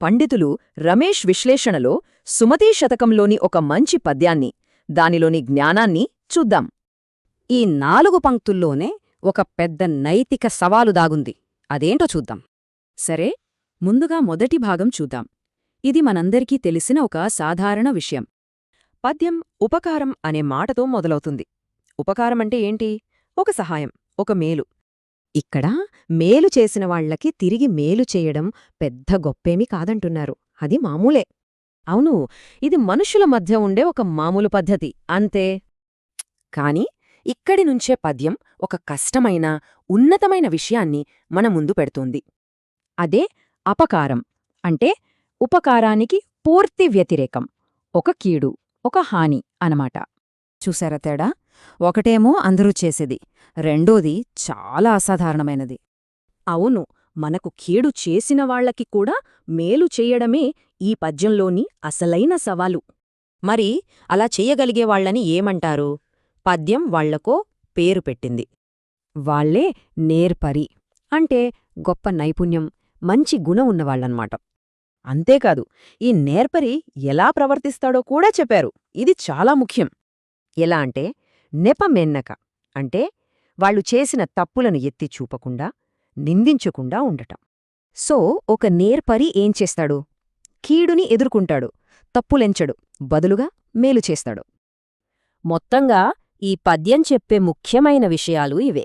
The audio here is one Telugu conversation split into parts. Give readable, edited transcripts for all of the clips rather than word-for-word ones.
పండితులు రమేష్ విశ్లేషణలో సుమతీ శతకంలోని ఒక మంచి పద్యాన్ని, దానిలోని జ్ఞానాన్ని చూద్దాం. ఈ 4 పంక్తుల్లోనే ఒక పెద్ద నైతిక సవాలు దాగుంది. అదేంటో చూద్దాం. సరే, ముందుగా మొదటి భాగం చూద్దాం. ఇది మనందరికీ తెలిసిన ఒక సాధారణ విషయం. పద్యం ఉపకారం అనే మాటతో మొదలవుతుంది. ఉపకారమంటే ఏంటి? ఒక సహాయం, ఒక మేలు. ఇక్కడ మేలు చేసిన వాళ్లకి తిరిగి మేలు చేయడం పెద్ద గొప్పేమీ కాదంటున్నారు. అది మామూలే. అవును, ఇది మనుషుల మధ్య ఉండే ఒక మామూలు పద్ధతి అంతే. కాని ఇక్కడి నుంచే పద్యం ఒక కష్టమైన, ఉన్నతమైన విషయాన్ని మన ముందు పెడుతోంది. అదే అపకారం. అంటే ఉపకారానికి పూర్తి వ్యతిరేకం. ఒక కీడు, ఒక హాని అనమాట. చూసారా తేడా? ఒకటేమో అందరూ చేసేది, రెండోది చాలా అసాధారణమైనది. అవును, మనకు కీడు చేసిన వాళ్లకి కూడా మేలు చెయ్యడమే ఈ పద్యంలోని అసలైన సవాలు. మరి అలా చెయ్యగలిగేవాళ్లని ఏమంటారు? పద్యం వాళ్లకో పేరు పెట్టింది. వాళ్లే నేర్పరి. అంటే గొప్ప నైపుణ్యం, మంచి గుణం ఉన్నవాళ్లన్నమాట. అంతేకాదు, ఈ నేర్పరి ఎలా ప్రవర్తిస్తాడో కూడా చెప్పారు. ఇది చాలా ముఖ్యం. ఎలా అంటే నెపమెన్నక, అంటే వాళ్ళు చేసిన తప్పులను ఎత్తి చూపకుండా, నిందించకుండా ఉండటం. సో ఒక నేర్పరి ఏం చేస్తాడు? కీడుని ఎదుర్కొంటాడు, తప్పులెంచడు, బదులుగా మేలు చేస్తాడు. మొత్తంగా ఈ పద్యం చెప్పే ముఖ్యమైన విషయాలు ఇవే.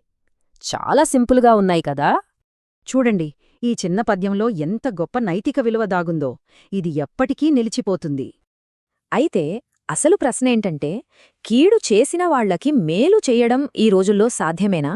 చాలా సింపుల్గా ఉన్నాయి కదా? చూడండి, ఈ చిన్న పద్యంలో ఎంత గొప్ప నైతిక విలువ దాగుందో. ఇది ఎప్పటికీ నిలిచిపోతుంది. అయితే అసలు ప్రశ్నేంటంటే, కీడు చేసిన వాళ్లకి మేలు చెయ్యడం ఈ రోజుల్లో సాధ్యమేనా?